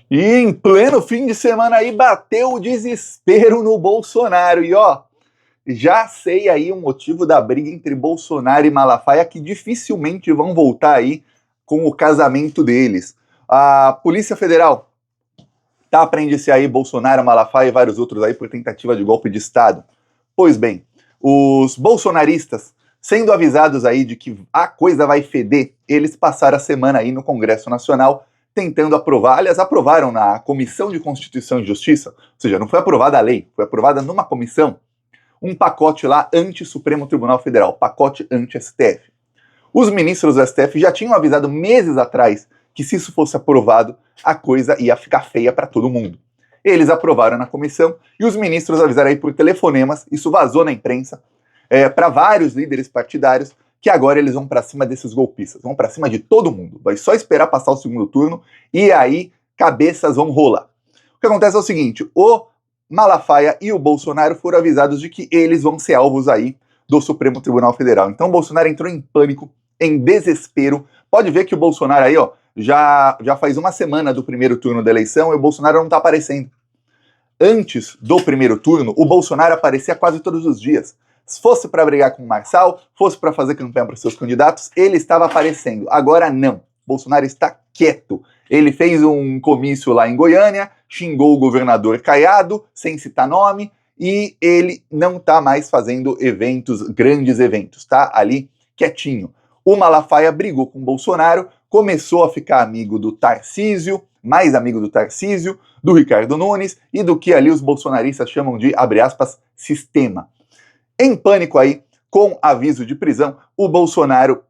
E em pleno fim de semana aí bateu o desespero no Bolsonaro. E ó, já sei aí o motivo da briga entre Bolsonaro e Malafaia, que dificilmente vão voltar aí com o casamento deles. A Polícia Federal tá a prender-se aí Bolsonaro, Malafaia e vários outros aí por tentativa de golpe de Estado. Pois bem, os bolsonaristas, sendo avisados aí de que a coisa vai feder, eles passaram a semana aí no Congresso Nacional tentando aprovar, aliás, aprovaram na Comissão de Constituição e Justiça, ou seja, não foi aprovada a lei, foi aprovada numa comissão, um pacote lá anti-Supremo Tribunal Federal, pacote anti-STF. Os ministros do STF já tinham avisado meses atrás que se isso fosse aprovado, a coisa ia ficar feia para todo mundo. Eles aprovaram na comissão e os ministros avisaram aí por telefonemas, isso vazou na imprensa, para vários líderes partidários, que agora eles vão para cima desses golpistas, vão para cima de todo mundo. Vai só esperar passar o segundo turno e aí cabeças vão rolar. O que acontece é o seguinte, o Malafaia e o Bolsonaro foram avisados de que eles vão ser alvos aí do Supremo Tribunal Federal. Então o Bolsonaro entrou em pânico, em desespero. Pode ver que o Bolsonaro aí, ó, já faz uma semana do primeiro turno da eleição e o Bolsonaro não tá aparecendo. Antes do primeiro turno, o Bolsonaro aparecia quase todos os dias. Se fosse para brigar com o Marçal, fosse para fazer campanha para seus candidatos, ele estava aparecendo. Agora não. Bolsonaro está quieto. Ele fez um comício lá em Goiânia, xingou o governador Caiado, sem citar nome, e ele não está mais fazendo eventos, grandes eventos, tá ali quietinho. O Malafaia brigou com o Bolsonaro, começou a ficar amigo do Tarcísio, mais amigo do Tarcísio, do Ricardo Nunes e do que ali os bolsonaristas chamam de, abre aspas, sistema. Em pânico aí, com aviso de prisão, o Bolsonaro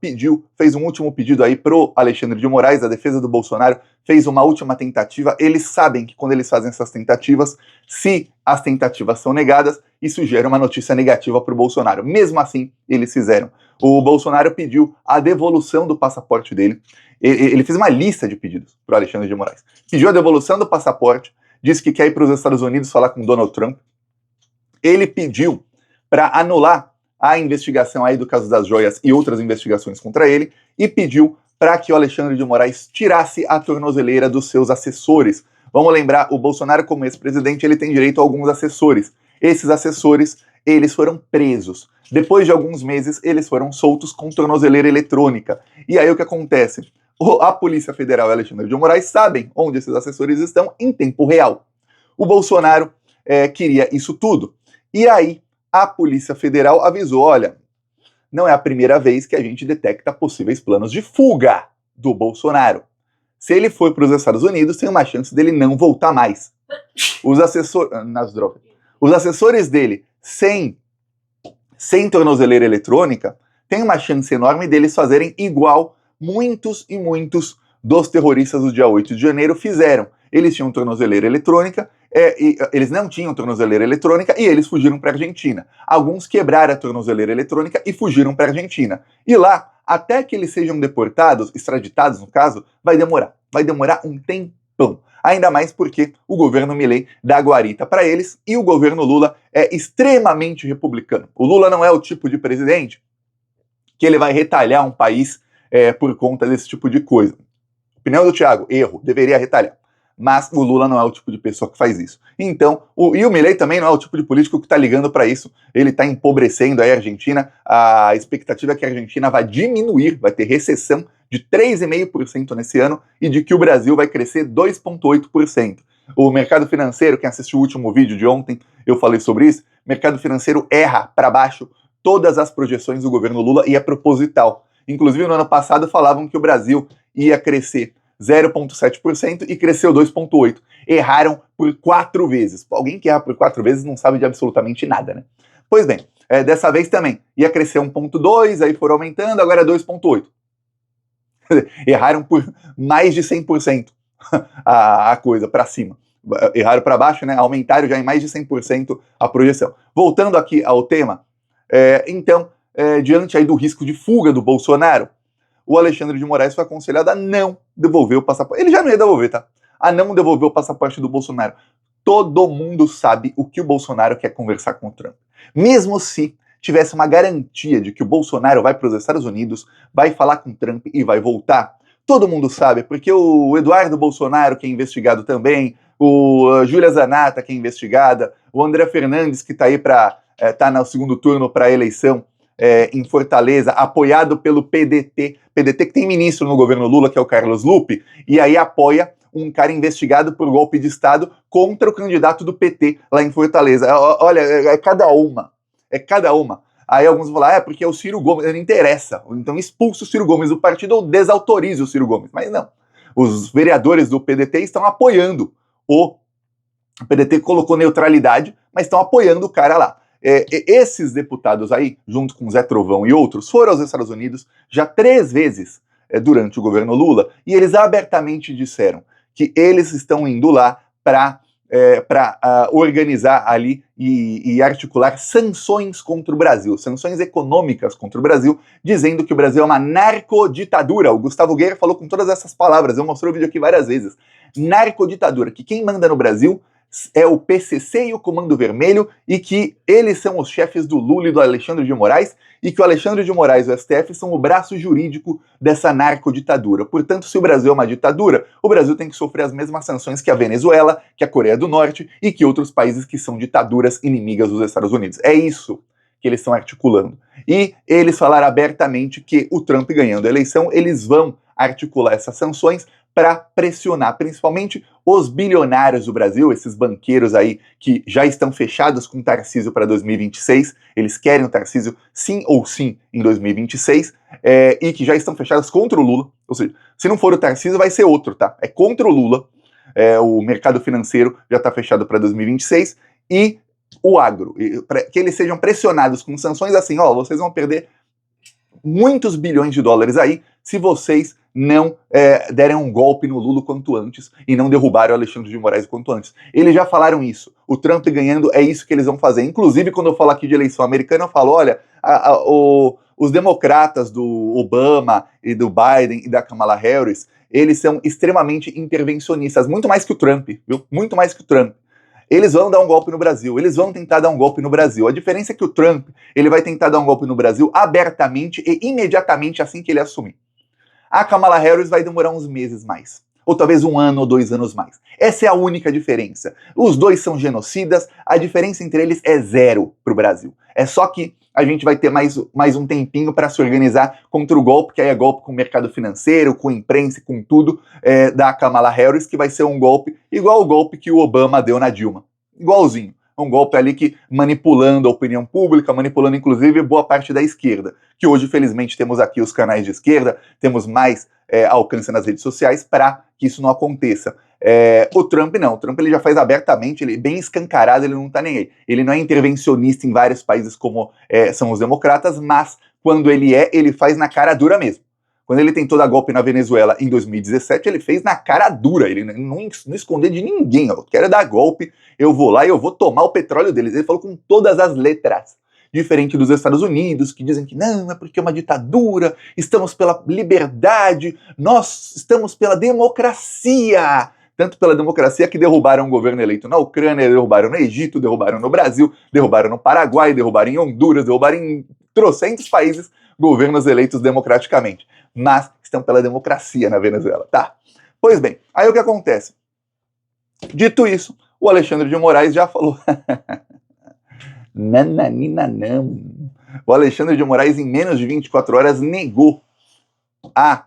fez um último pedido aí pro Alexandre de Moraes, a defesa do Bolsonaro fez uma última tentativa. Eles sabem que quando eles fazem essas tentativas, se as tentativas são negadas, isso gera uma notícia negativa pro Bolsonaro. Mesmo assim, eles fizeram. O Bolsonaro pediu a devolução do passaporte dele. Ele fez uma lista de pedidos pro Alexandre de Moraes. Pediu a devolução do passaporte, disse que quer ir para os Estados Unidos falar com Donald Trump. Ele pediu para anular a investigação aí do caso das joias e outras investigações contra ele, e pediu para que o Alexandre de Moraes tirasse a tornozeleira dos seus assessores. Vamos lembrar, o Bolsonaro, como ex-presidente, ele tem direito a alguns assessores. Esses assessores, eles foram presos. Depois de alguns meses, eles foram soltos com tornozeleira eletrônica. E aí o que acontece? A Polícia Federal e Alexandre de Moraes sabem onde esses assessores estão em tempo real. O Bolsonaro queria isso tudo. E aí, a Polícia Federal avisou, olha, não é a primeira vez que a gente detecta possíveis planos de fuga do Bolsonaro. Se ele for para os Estados Unidos, tem uma chance dele não voltar mais. Os assessores dele, sem tornozeleira eletrônica, tem uma chance enorme deles fazerem igual muitos e muitos dos terroristas do dia 8 de janeiro fizeram. Eles tinham tornozeleira eletrônica, eles não tinham tornozeleira eletrônica e eles fugiram para a Argentina. Alguns quebraram a tornozeleira eletrônica e fugiram para a Argentina. E lá, até que eles sejam deportados, extraditados no caso, vai demorar um tempão. Ainda mais porque o governo Milei dá guarita para eles e o governo Lula é extremamente republicano. O Lula não é o tipo de presidente que ele vai retalhar um país por conta desse tipo de coisa. Opinião do Thiago, erro, deveria retalhar. Mas o Lula não é o tipo de pessoa que faz isso. Então, o Milei também não é o tipo de político que está ligando para isso. Ele está empobrecendo aí a Argentina. A expectativa é que a Argentina vai diminuir, vai ter recessão de 3,5% nesse ano e de que o Brasil vai crescer 2,8%. O mercado financeiro, quem assistiu o último vídeo de ontem, eu falei sobre isso, o mercado financeiro erra para baixo todas as projeções do governo Lula e é proposital. Inclusive, no ano passado falavam que o Brasil ia crescer 0,7% e cresceu 2,8%. Erraram por 4 vezes. Alguém que erra por 4 vezes não sabe de absolutamente nada, né? Pois bem, dessa vez também ia crescer 1,2%, aí foram aumentando, agora é 2,8%. Erraram por mais de 100% a coisa para cima. Erraram para baixo, né? Aumentaram já em mais de 100% a projeção. Voltando aqui ao tema, então, diante aí do risco de fuga do Bolsonaro, o Alexandre de Moraes foi aconselhado a não devolver o passaporte. Ele já não ia devolver, tá? A não devolver o passaporte do Bolsonaro. Todo mundo sabe o que o Bolsonaro quer conversar com o Trump. Mesmo se tivesse uma garantia de que o Bolsonaro vai para os Estados Unidos, vai falar com o Trump e vai voltar, todo mundo sabe, porque o Eduardo Bolsonaro, que é investigado também, o Júlia Zanata, que é investigada, o André Fernandes, que está aí para tá no segundo turno para a eleição em Fortaleza, apoiado pelo PDT que tem ministro no governo Lula, que é o Carlos Lupe, e aí apoia um cara investigado por golpe de Estado contra o candidato do PT lá em Fortaleza. Olha, é cada uma. É cada uma. Aí alguns vão falar, porque é o Ciro Gomes, não interessa. Então expulsa o Ciro Gomes do partido ou desautorize o Ciro Gomes. Mas não. Os vereadores do PDT estão apoiando o PDT colocou neutralidade, mas estão apoiando o cara lá. Esses deputados aí, junto com Zé Trovão e outros, foram aos Estados Unidos já 3 vezes durante o governo Lula, e eles abertamente disseram que eles estão indo lá para organizar ali e articular sanções contra o Brasil, sanções econômicas contra o Brasil, dizendo que o Brasil é uma narcoditadura. O Gustavo Guerra falou com todas essas palavras, eu mostrei o vídeo aqui várias vezes. Narcoditadura, que quem manda no Brasil é o PCC e o Comando Vermelho, e que eles são os chefes do Lula e do Alexandre de Moraes, e que o Alexandre de Moraes e o STF são o braço jurídico dessa narcoditadura. Portanto, se o Brasil é uma ditadura, o Brasil tem que sofrer as mesmas sanções que a Venezuela, que a Coreia do Norte e que outros países que são ditaduras inimigas dos Estados Unidos. É isso que eles estão articulando. E eles falaram abertamente que o Trump ganhando a eleição, eles vão articular essas sanções para pressionar principalmente os bilionários do Brasil, esses banqueiros aí que já estão fechados com o Tarcísio para 2026, eles querem o Tarcísio sim ou sim em 2026, e que já estão fechados contra o Lula, ou seja, se não for o Tarcísio vai ser outro, tá? É contra o Lula, o mercado financeiro já está fechado para 2026, e o agro, para que eles sejam pressionados com sanções assim, vocês vão perder muitos bilhões de dólares aí se vocês não derem um golpe no Lula quanto antes e não derrubarem o Alexandre de Moraes quanto antes. Eles já falaram isso. O Trump ganhando é isso que eles vão fazer. Inclusive, quando eu falo aqui de eleição americana, eu falo, olha, os democratas do Obama e do Biden e da Kamala Harris, eles são extremamente intervencionistas, muito mais que o Trump, viu? Muito mais que o Trump. Eles vão dar um golpe no Brasil, eles vão tentar dar um golpe no Brasil. A diferença é que o Trump, ele vai tentar dar um golpe no Brasil abertamente e imediatamente assim que ele assumir. A Kamala Harris vai demorar uns meses mais, ou talvez 1 ano ou 2 anos mais. Essa é a única diferença. Os dois são genocidas, a diferença entre eles é 0 para o Brasil. É só que a gente vai ter mais um tempinho para se organizar contra o golpe, que aí é golpe com o mercado financeiro, com a imprensa, com tudo, da Kamala Harris, que vai ser um golpe igual o golpe que o Obama deu na Dilma. Igualzinho. Um golpe ali que manipulando a opinião pública, manipulando inclusive boa parte da esquerda, que hoje felizmente temos aqui os canais de esquerda, temos mais alcance nas redes sociais para que isso não aconteça. O Trump não, o Trump ele já faz abertamente, ele é bem escancarado, ele não tá nem aí. Ele não é intervencionista em vários países como são os democratas, mas quando ele faz na cara dura mesmo. Quando ele tentou dar golpe na Venezuela em 2017, ele fez na cara dura, ele não escondeu de ninguém, eu quero dar golpe, eu vou lá e eu vou tomar o petróleo deles. Ele falou com todas as letras. Diferente dos Estados Unidos, que dizem que não, é porque é uma ditadura, estamos pela liberdade, nós estamos pela democracia. Tanto pela democracia que derrubaram um governo eleito na Ucrânia, derrubaram no Egito, derrubaram no Brasil, derrubaram no Paraguai, derrubaram em Honduras, derrubaram em trocentos países governos eleitos democraticamente. Mas estão pela democracia na Venezuela, tá? Pois bem, aí o que acontece? Dito isso, o Alexandre de Moraes já falou... Nananina não. O Alexandre de Moraes, em menos de 24 horas, negou a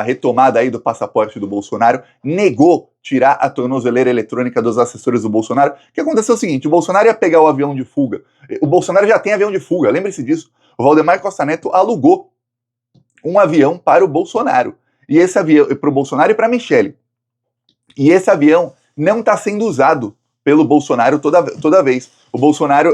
retomada aí do passaporte do Bolsonaro, negou tirar a tornozeleira eletrônica dos assessores do Bolsonaro. O que aconteceu é o seguinte, o Bolsonaro ia pegar o avião de fuga. O Bolsonaro já tem avião de fuga, lembre-se disso. O Valdemar Costa Neto alugou um avião para o Bolsonaro. E esse avião, para o Bolsonaro e para a Michelle. E esse avião não está sendo usado pelo Bolsonaro toda vez. O Bolsonaro,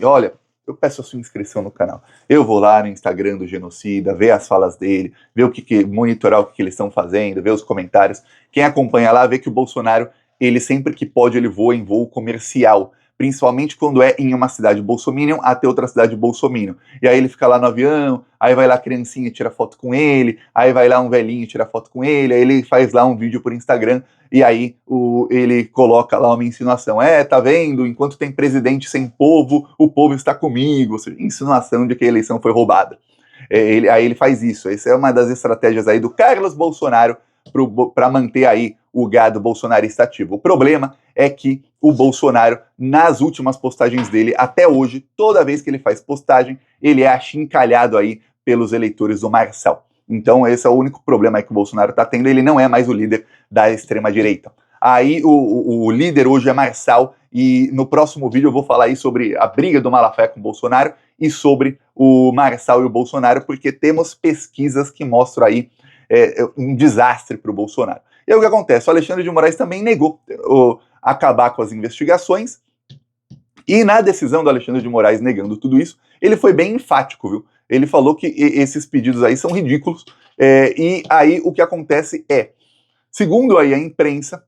olha, eu peço a sua inscrição no canal. Eu vou lá no Instagram do Genocida, ver as falas dele, ver monitorar o que eles estão fazendo, ver os comentários. Quem acompanha lá vê que o Bolsonaro, ele sempre que pode, ele voa em voo comercial. Principalmente quando é em uma cidade bolsominion até outra cidade bolsominion. E aí ele fica lá no avião, aí vai lá a criancinha tira foto com ele, aí vai lá um velhinho tira foto com ele, aí ele faz lá um vídeo por Instagram, e aí ele coloca lá uma insinuação. Tá vendo? Enquanto tem presidente sem povo, o povo está comigo. Ou seja, insinuação de que a eleição foi roubada. Aí ele faz isso. Essa é uma das estratégias aí do Carlos Bolsonaro para manter aí o gado bolsonarista ativo. O problema é que o Bolsonaro, nas últimas postagens dele, até hoje, toda vez que ele faz postagem, ele é achincalhado aí pelos eleitores do Marçal. Então esse é o único problema aí que o Bolsonaro está tendo, ele não é mais o líder da extrema-direita. Aí o líder hoje é Marçal, e no próximo vídeo eu vou falar aí sobre a briga do Malafaia com o Bolsonaro e sobre o Marçal e o Bolsonaro, porque temos pesquisas que mostram aí um desastre para o Bolsonaro. E aí o que acontece? O Alexandre de Moraes também negou acabar com as investigações, e na decisão do Alexandre de Moraes negando tudo isso, ele foi bem enfático, viu? Ele falou que esses pedidos aí são ridículos, e aí o que acontece é, segundo aí a imprensa,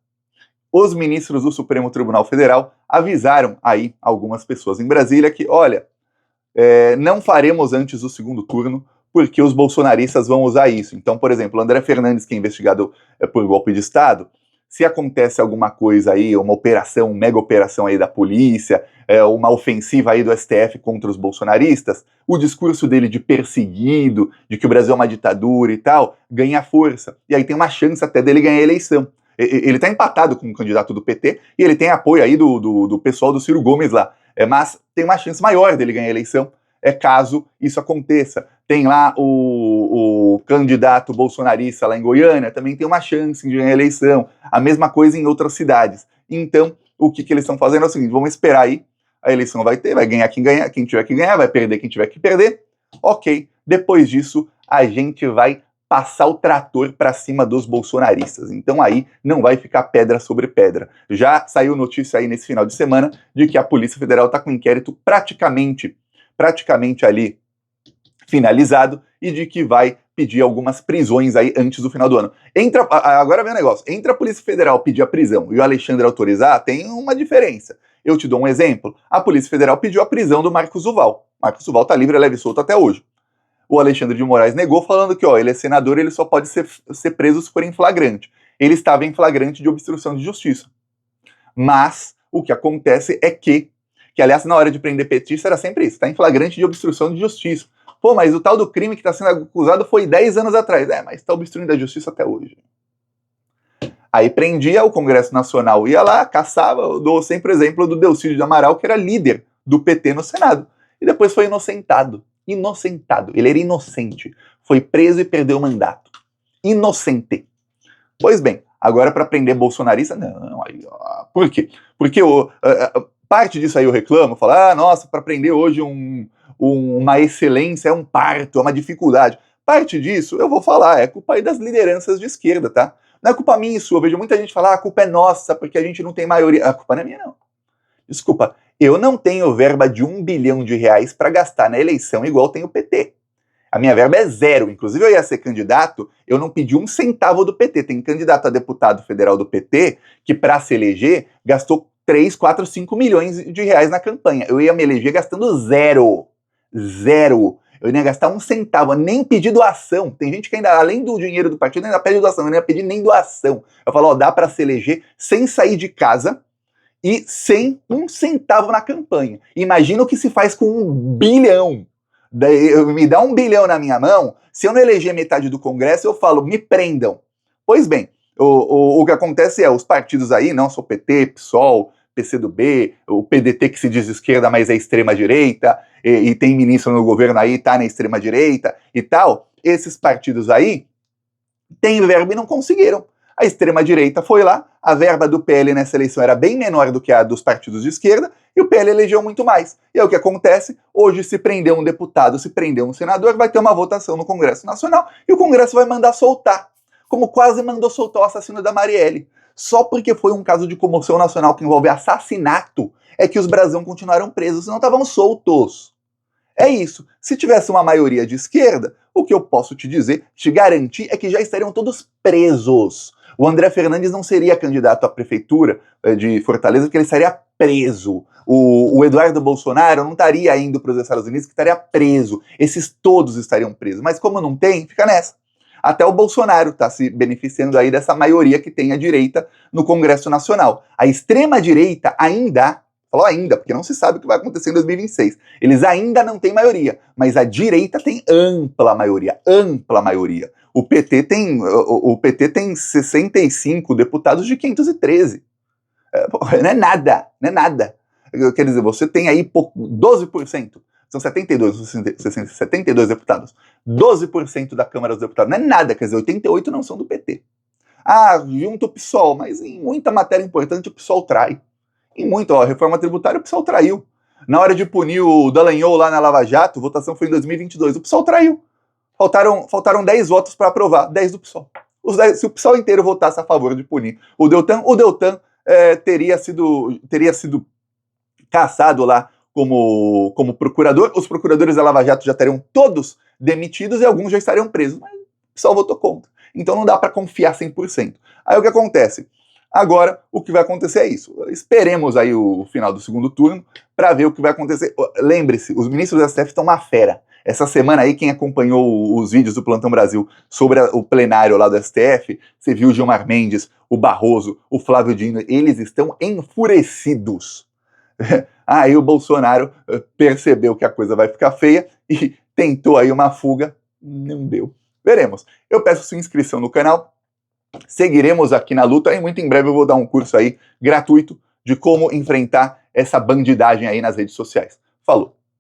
os ministros do Supremo Tribunal Federal avisaram aí algumas pessoas em Brasília que, olha, não faremos antes do segundo turno, porque os bolsonaristas vão usar isso. Então, por exemplo, André Fernandes, que é investigado por golpe de Estado, se acontece alguma coisa aí, uma operação, uma mega operação aí da polícia, uma ofensiva aí do STF contra os bolsonaristas, o discurso dele de perseguido, de que o Brasil é uma ditadura e tal, ganha força. E aí tem uma chance até dele ganhar a eleição. Ele está empatado com o candidato do PT e ele tem apoio aí do pessoal do Ciro Gomes lá. Mas tem uma chance maior dele ganhar a eleição, caso isso aconteça. Tem lá o candidato bolsonarista lá em Goiânia, também tem uma chance de ganhar a eleição. A mesma coisa em outras cidades. Então, o que eles estão fazendo é o seguinte, vamos esperar aí, a eleição vai ganhar, quem tiver que ganhar, vai perder quem tiver que perder. Ok, depois disso, a gente vai passar o trator para cima dos bolsonaristas. Então aí não vai ficar pedra sobre pedra. Já saiu notícia aí nesse final de semana de que a Polícia Federal está com um inquérito praticamente ali finalizado e de que vai pedir algumas prisões aí antes do final do ano. Agora vem o negócio, entre a Polícia Federal pedir a prisão e o Alexandre autorizar, tem uma diferença. Eu te dou um exemplo. A Polícia Federal pediu a prisão do Marcos Duval. Marcos Duval está livre, leve e solto até hoje. O Alexandre de Moraes negou, falando que ele é senador, ele só pode ser preso se for em flagrante. Ele estava em flagrante de obstrução de justiça. Mas o que acontece é que aliás, na hora de prender petista era sempre isso, está em flagrante de obstrução de justiça. Pô, mas o tal do crime que está sendo acusado foi 10 anos atrás. Mas está obstruindo a justiça até hoje. Aí prendia, o Congresso Nacional ia lá, caçava, eu dou sempre o exemplo do Delcídio de Amaral, que era líder do PT no Senado. E depois foi inocentado. Ele era inocente. Foi preso e perdeu o mandato. Inocente. Pois bem, agora para prender bolsonarista, não. Por quê? Porque parte disso aí eu reclamo, falo, nossa, para prender hoje uma excelência é um parto, é uma dificuldade. Parte disso, eu vou falar, é culpa aí das lideranças de esquerda, tá? Não é culpa minha e sua. Eu vejo muita gente falar, a culpa é nossa, porque a gente não tem maioria. A culpa não é minha, não. Desculpa, eu não tenho verba de R$1 bilhão para gastar na eleição igual tem o PT. A minha verba é zero. Inclusive, eu ia ser candidato, eu não pedi um centavo do PT. Tem candidato a deputado federal do PT que, para se eleger, gastou 3, 4, 5 milhões de reais na campanha. Eu ia me eleger gastando zero. Zero. Eu não ia gastar um centavo, nem pedir doação. Tem gente que ainda, além do dinheiro do partido, ainda pede doação. Eu não ia pedir nem doação. Eu falo, dá para se eleger sem sair de casa e sem um centavo na campanha. Imagina o que se faz com R$1 bilhão. Me dá R$1 bilhão na minha mão, se eu não eleger metade do Congresso, eu falo, me prendam. Pois bem, o que acontece é, os partidos aí, não só o PT, PSOL, PCdoB, o PDT que se diz esquerda, mas é extrema-direita, e tem ministro no governo aí, tá na extrema-direita e tal, esses partidos aí têm verba e não conseguiram. A extrema-direita foi lá, a verba do PL nessa eleição era bem menor do que a dos partidos de esquerda, e o PL elegeu muito mais. E aí o que acontece? Hoje, se prender um deputado, se prender um senador, vai ter uma votação no Congresso Nacional, e o Congresso vai mandar soltar, como quase mandou soltar o assassino da Marielle. Só porque foi um caso de comoção nacional que envolve assassinato, é que os brasão continuaram presos, senão estavam soltos. É isso. Se tivesse uma maioria de esquerda, o que eu posso te dizer, te garantir, é que já estariam todos presos. O André Fernandes não seria candidato à prefeitura de Fortaleza, porque ele estaria preso. O Eduardo Bolsonaro não estaria indo para os Estados Unidos, que estaria preso. Esses todos estariam presos. Mas como não tem, fica nessa. Até o Bolsonaro está se beneficiando aí dessa maioria que tem a direita no Congresso Nacional. A extrema-direita ainda Falou ainda, porque não se sabe o que vai acontecer em 2026. Eles ainda não têm maioria, mas a direita tem ampla maioria, ampla maioria. O PT tem 65 deputados de 513. Não é nada, não é nada. Quer dizer, você tem aí 12%. São 72 deputados. 12% da Câmara dos Deputados. Não é nada, quer dizer, 88 não são do PT. Ah, junto o PSOL, mas em muita matéria importante o PSOL trai. Em muito, a reforma tributária o PSOL traiu. Na hora de punir o Dallagnol lá na Lava Jato, a votação foi em 2022, o PSOL traiu. Faltaram 10 votos para aprovar, 10 do PSOL. Se o PSOL inteiro votasse a favor de punir o Deltan teria sido caçado lá como procurador. Os procuradores da Lava Jato já estariam todos demitidos e alguns já estariam presos. Mas o PSOL votou contra. Então não dá para confiar 100%. Aí o que acontece? Agora, o que vai acontecer é isso. Esperemos aí o final do segundo turno para ver o que vai acontecer. Lembre-se, os ministros do STF estão uma fera. Essa semana aí, quem acompanhou os vídeos do Plantão Brasil sobre o plenário lá do STF, você viu o Gilmar Mendes, o Barroso, o Flávio Dino, eles estão enfurecidos. Aí o Bolsonaro percebeu que a coisa vai ficar feia e tentou aí uma fuga, não deu. Veremos. Eu peço sua inscrição no canal, seguiremos aqui na luta e muito em breve eu vou dar um curso aí gratuito de como enfrentar essa bandidagem aí nas redes sociais. Falou!